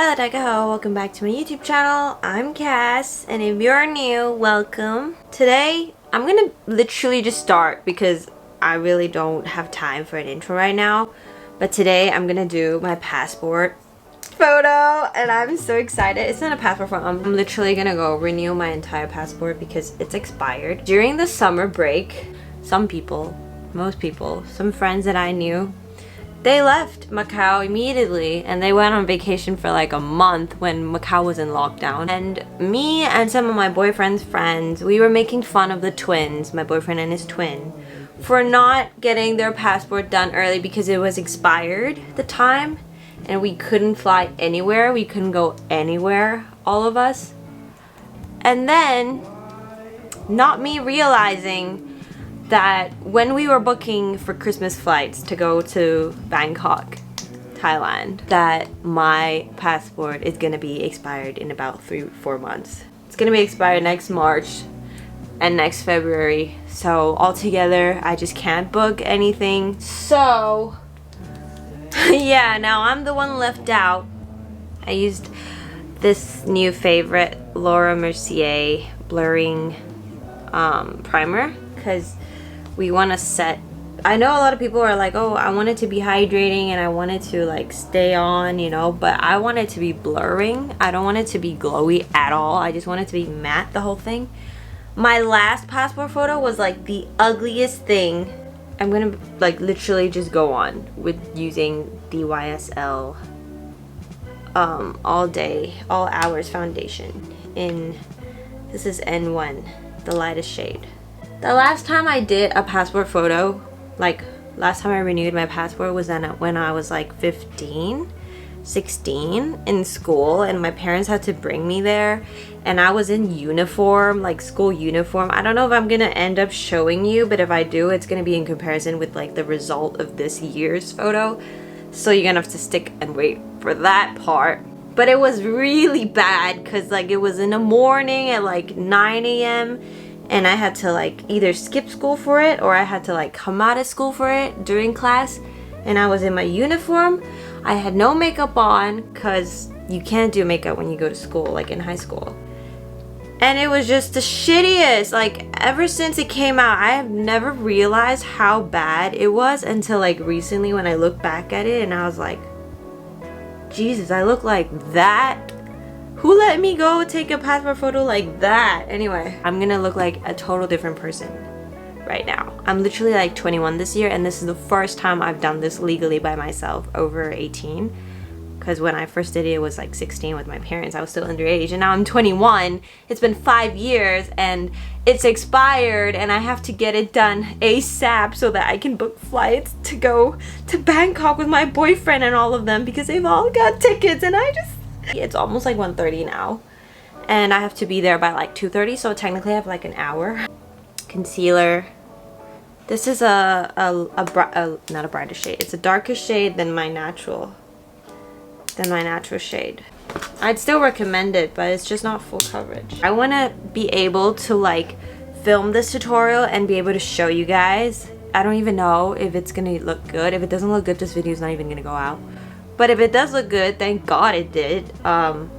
Hello, Dakaho. Welcome back to my YouTube channel. I'm Cass, and if you're new, welcome. Today, I'm gonna literally just start because I really don't have time for an intro right now. But today, I'm gonna do my passport photo, and I'm so excited. It's not a passport photo. I'm literally gonna go renew my entire passport because it's expired. During the summer break, some people, most people, some friends that I knew, they left Macau immediately and they went on vacation for like a month when Macau was in lockdown. And me and some of my boyfriend's friends, we were making fun of the twins, my boyfriend and his twin, for not getting their passport done early because it was expired at the time and we couldn't fly anywhere. We couldn't go anywhere, all of us. And then, not me realizing that when we were booking for Christmas flights to go to Bangkok, Thailand, that my passport is gonna be expired in about 3-4 months. It's gonna be expired next March and next February. So altogether, I just can't book anything. So, yeah, now I'm the one left out. I used this new favorite, Laura Mercier blurring primer, because we want to set, I know a lot of people are like, oh, I want it to be hydrating and I want it to like stay on, you know, but I want it to be blurring. I don't want it to be glowy at all. I just want it to be matte, the whole thing. My last passport photo was like the ugliest thing. I'm gonna like literally just go on with using the YSL all day, all hours foundation in, this is N1, the lightest shade. The last time I did a passport photo, like last time I renewed my passport was then when I was like 15, 16 in school, and my parents had to bring me there and I was in uniform, like school uniform. I don't know if I'm gonna end up showing you, but if I do, it's gonna be in comparison with like the result of this year's photo. So you're gonna have to stick and wait for that part. But it was really bad because like it was in the morning at like 9 a.m. and I had to like either skip school for it or I had to like come out of school for it during class, and I was in my uniform. I had no makeup on because you can't do makeup when you go to school, like in high school. And it was just the shittiest. Like ever since it came out, I have never realized how bad it was until like recently when I look back at it and I was like, Jesus, I look like that? Who let me go take a passport photo like that? Anyway, I'm gonna look like a total different person right now. I'm literally like 21 this year, and this is the first time I've done this legally by myself over 18. Because when I first did it, it was like 16 with my parents. I was still underage, and now I'm 21. It's been 5 years, and it's expired, and I have to get it done ASAP so that I can book flights to go to Bangkok with my boyfriend and all of them because they've all got tickets, and I just... It's almost like 1:30 now, and I have to be there by like 2:30, so technically I have like an hour. Concealer. This is not a brighter shade. It's a darker shade than my natural shade. I'd still recommend it, but it's just not full coverage. I want to be able to like film this tutorial and be able to show you guys. I don't even know if it's gonna look good. If it doesn't look good, this video is not even gonna go out. But if it does look good, thank God it did. I'm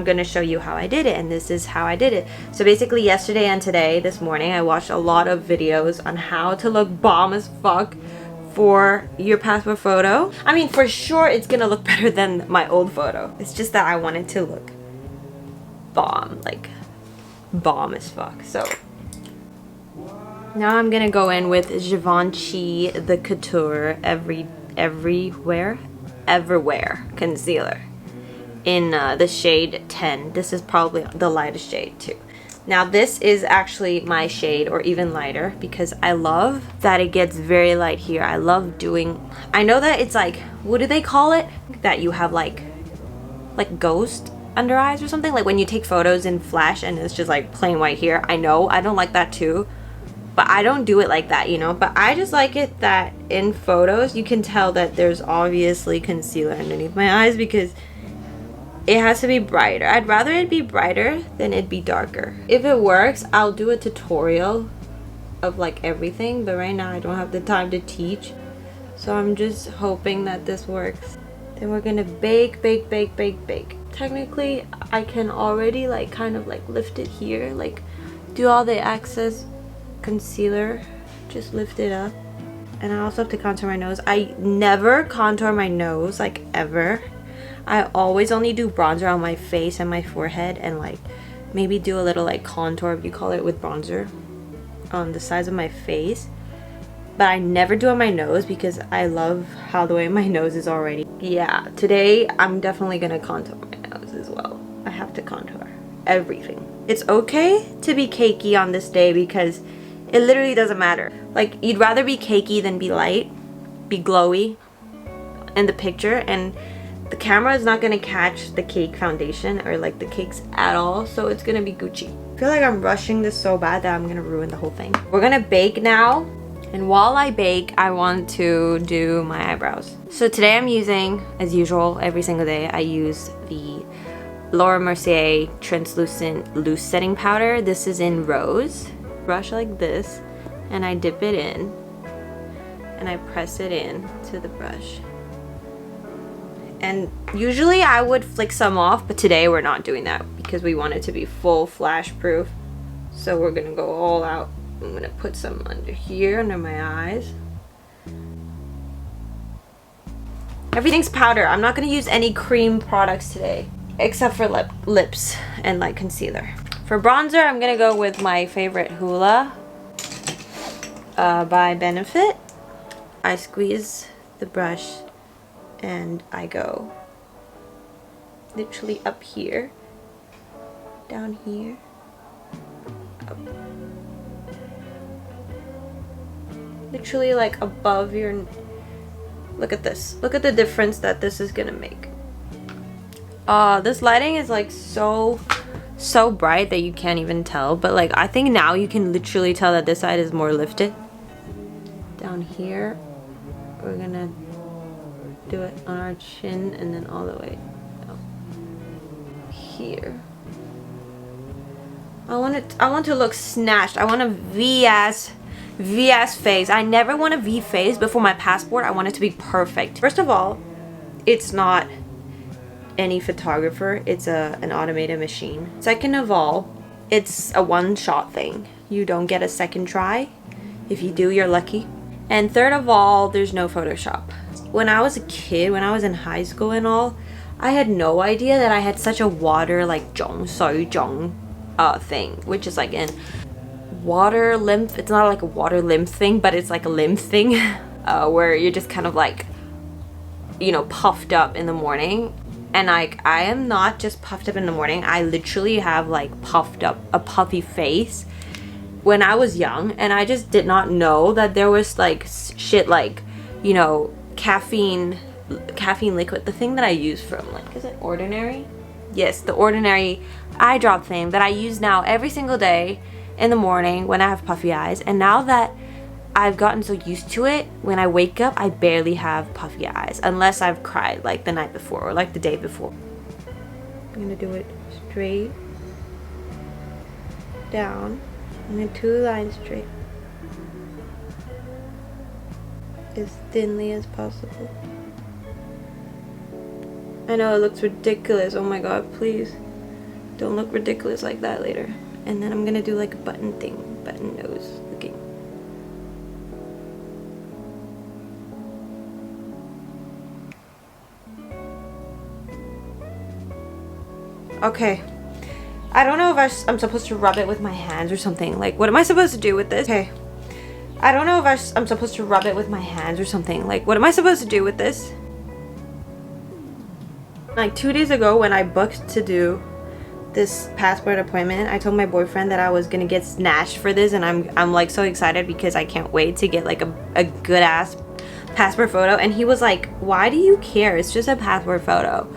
gonna show you how I did it, and this is how I did it. So basically yesterday and today, this morning, I watched a lot of videos on how to look bomb as fuck for your passport photo. I mean, for sure it's gonna look better than my old photo. It's just that I want it to look bomb, like bomb as fuck. So now I'm gonna go in with Givenchy the Couture Everwear concealer in the shade 10. This is probably the lightest shade too. Now this is actually my shade, or even lighter, because I love that it gets very light here. I love doing, I know that it's like, what do they call it? That you have like ghost under eyes or something, like when you take photos in flash and it's just like plain white here. I know, I don't like that too, but I don't do it like that, you know. But I just like it that in photos you can tell that there's obviously concealer underneath my eyes because it has to be brighter. I'd rather it be brighter than it be darker. If it works, I'll do a tutorial of like everything, but right now I don't have the time to teach, so I'm just hoping that this works. Then we're gonna bake, bake, bake, bake, bake. technically I can already like kind of like lift it here, like do all the excess concealer, just lift it up. And I also have to contour my nose. I never contour my nose, like ever. I always only do bronzer on my face and my forehead, and like maybe do a little like contour, if you call it, with bronzer on the sides of my face. But I never do on my nose because I love how the way my nose is already. Yeah, today I'm definitely gonna contour my nose as well. I have to contour everything. It's okay to be cakey on this day because it literally doesn't matter. Like, you'd rather be cakey than be light, be glowy in the picture, and the camera is not gonna catch the cake foundation or like the cakes at all, so it's gonna be Gucci. I feel like I'm rushing this so bad that I'm gonna ruin the whole thing. We're gonna bake now, and while I bake, I want to do my eyebrows. So today I'm using, as usual, every single day, I use the Laura Mercier Translucent Loose Setting Powder. This is in Rose. Brush like this, and I dip it in and I press it in to the brush. And usually I would flick some off, but today we're not doing that because we want it to be full flash proof. So we're gonna go all out. I'm gonna put some under here, under my eyes. Everything's powder. I'm not gonna use any cream products today except for lips and like concealer. For bronzer, I'm gonna go with my favorite Hoola by Benefit. I squeeze the brush and I go literally up here, down here, up. Literally like above your... Look at this. Look at the difference that this is gonna make. This lighting is like so bright that you can't even tell, but like I think now you can literally tell that this side is more lifted. Down here we're gonna do it on our chin and then all the way down here. I want to look snatched. I want a V-ass face. I never want a V face, but for my passport I want it to be perfect. First of all, it's not any photographer, it's an automated machine. Second of all, it's a one-shot thing. You don't get a second try. If you do, you're lucky. And third of all, there's no Photoshop. When I was a kid, when I was in high school and all, I had no idea that I had such a water like thing, which is like in water lymph. It's not like a water lymph thing, but it's like a lymph thing where you're just kind of like, you know, puffed up in the morning. And like, I am not just puffed up in the morning. I literally have like puffed up, a puffy face when I was young, and I just did not know that there was like shit like, you know, caffeine liquid, the thing that I use from, like, is it Ordinary? Yes, the Ordinary eye drop thing that I use now every single day in the morning when I have puffy eyes. And now that I've gotten so used to it, when I wake up I barely have puffy eyes unless I've cried like the night before or like the day before. I'm gonna do it straight down and then 2 lines straight, as thinly as possible. I know it looks ridiculous. Oh my god, please don't look ridiculous like that later. And then I'm gonna do like a button thing, button nose looking. Okay, I don't know if I'm supposed to rub it with my hands or something. Like, what am I supposed to do with this? Okay, I don't know if I'm supposed to rub it with my hands or something. Like, what am I supposed to do with this? Like 2 days ago when I booked to do this passport appointment, I told my boyfriend that I was gonna get snatched for this, and I'm like so excited because I can't wait to get like a good ass passport photo. And he was like, why do you care? It's just a passport photo.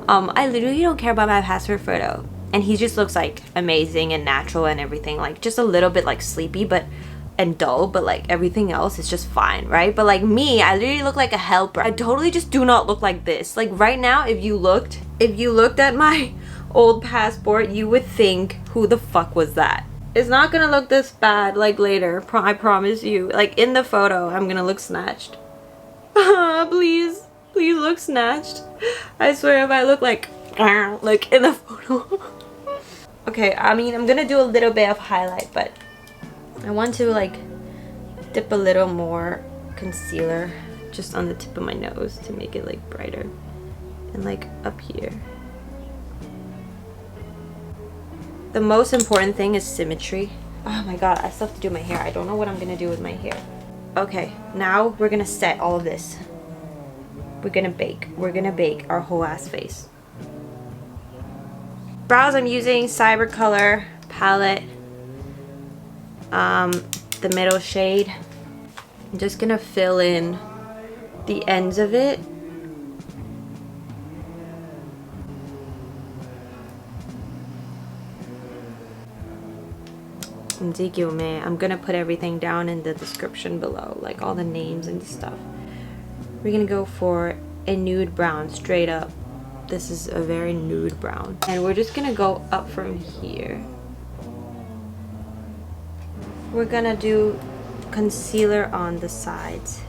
I literally don't care about my passport photo. And he just looks like amazing and natural and everything, like just a little bit like sleepy and dull, but like everything else is just fine, right? But like me, I literally look like a helper. I totally just do not look like this. Like right now, if you looked at my old passport, you would think, who the fuck was that? It's not gonna look this bad like later, I promise you. Like in the photo, I'm gonna look snatched. Please look snatched. I swear if I look like like in the photo. Okay, I mean, I'm gonna do a little bit of highlight, but I want to like dip a little more concealer just on the tip of my nose to make it like brighter, and like up here. The most important thing is symmetry. Oh my god, I still have to do my hair. I don't know what I'm gonna do with my hair. Okay, now we're gonna set all of this. We're gonna bake. We're gonna bake our whole ass face. Brows, I'm using Cybercolor palette. The middle shade. I'm just gonna fill in the ends of it. I'm gonna put everything down in the description below, like all the names and stuff. We're gonna go for a nude brown, straight up. This is a very nude brown, and we're just gonna go up from here. We're gonna do concealer on the sides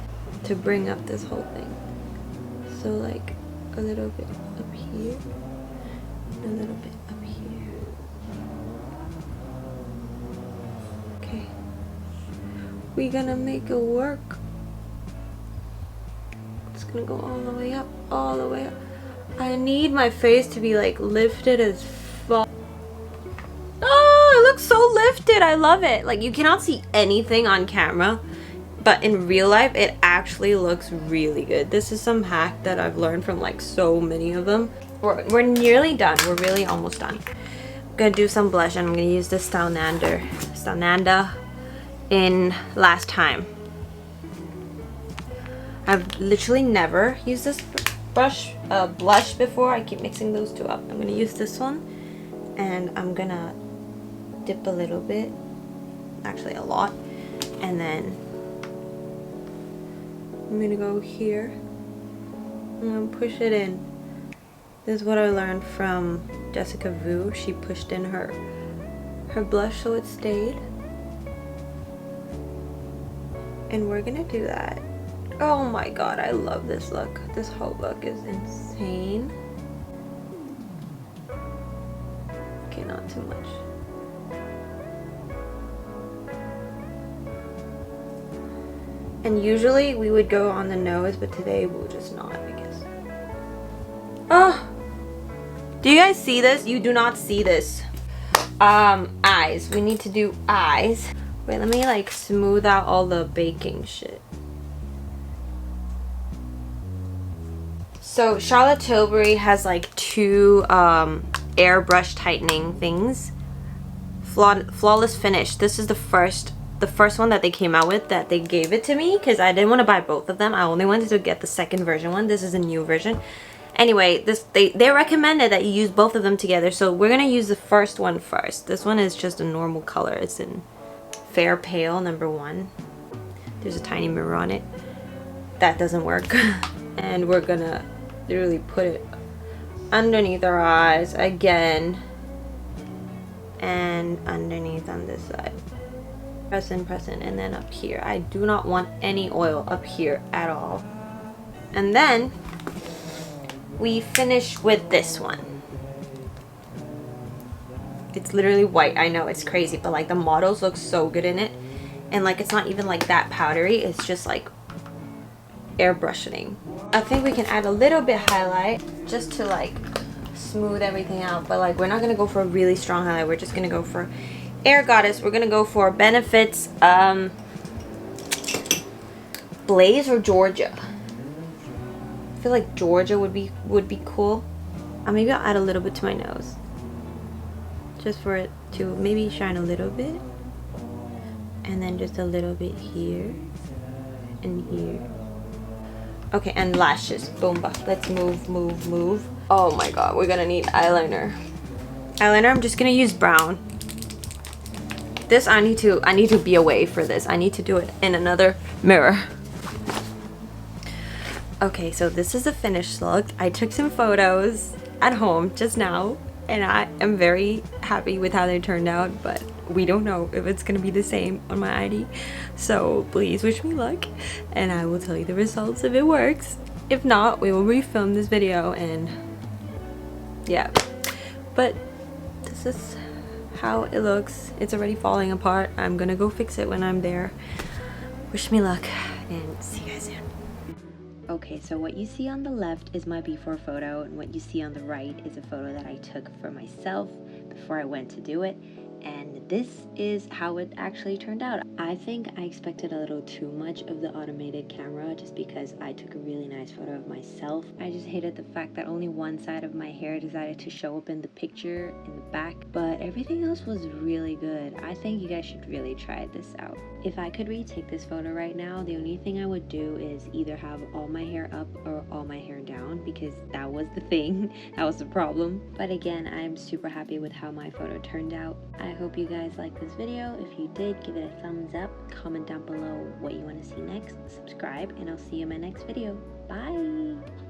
to bring up this whole thing. So like a little bit up here, a little bit up here. Okay, we're gonna make it work. It's gonna go all the way up, all the way up. I need my face to be like lifted as fuck. Oh, it looks so lifted. I love it. Like, you cannot see anything on camera, but in real life it actually looks really good. This is some hack that I've learned from like so many of them. We're nearly done. We're really almost done. I'm gonna do some blush, and I'm gonna use this Stananda in Last Time. I've literally never used this blush before. I keep mixing those two up. I'm gonna use this one, and I'm gonna dip a little bit, actually a lot, and then I'm gonna go here. I'm gonna push it in. This is what I learned from Jessica Vu. She pushed in her blush so it stayed, and we're gonna do that. Oh my god, I love this look. This whole look is insane. Okay, not too much. And usually we would go on the nose, but today we'll just not, I guess. Oh! Do you guys see this? You do not see this. Eyes. We need to do eyes. Wait, let me like smooth out all the baking shit. So Charlotte Tilbury has like two airbrush tightening things. Flawless Finish. This is the first one that they came out with, that they gave it to me because I didn't want to buy both of them. I only wanted to get the second version one. This is a new version. Anyway, they recommended that you use both of them together, so we're gonna use the first one first. This one is just a normal color. It's in Fair Pale #1. There's a tiny mirror on it. That doesn't work. And we're gonna literally put it underneath our eyes again, and underneath on this side. Press in, and then up here. I do not want any oil up here at all. And then we finish with this one. It's literally white. I know, it's crazy, but like the models look so good in it, and like it's not even like that powdery. It's just like airbrushing. I think we can add a little bit highlight just to like smooth everything out, but like we're not gonna go for a really strong highlight. We're just gonna go for Air Goddess. We're gonna go for Benefits Blaze or Georgia. I feel like Georgia would be cool. Maybe I'll add a little bit to my nose, just for it to maybe shine a little bit, and then just a little bit here and here. Okay, and lashes. Boom. Let's move. Oh my god, we're gonna need eyeliner. I'm just gonna use brown. This I need to be away for this. I need to do it in another mirror. Okay, so this is the finished look. I took some photos at home just now, and I am very happy with how they turned out, but we don't know if it's gonna be the same on my ID. So please wish me luck, and I will tell you the results if it works. If not, we will refilm this video and yeah, but this is how it looks. It's already falling apart. I'm gonna go fix it when I'm there. Wish me luck and see you guys soon. Okay, so what you see on the left is my before photo, and what you see on the right is a photo that I took for myself before I went to do it. And this is how it actually turned out. I think I expected a little too much of the automated camera just because I took a really nice photo of myself. I just hated the fact that only one side of my hair decided to show up in the picture in the back, but everything else was really good. I think you guys should really try this out. If I could retake this photo right now, the only thing I would do is either have all my hair up or all my hair down, because that was the thing, that was the problem. But again, I'm super happy with how my photo turned out. I hope you guys liked this video. If you did, give it a thumbs up, comment down below what you want to see next, subscribe, and I'll see you in my next video. Bye!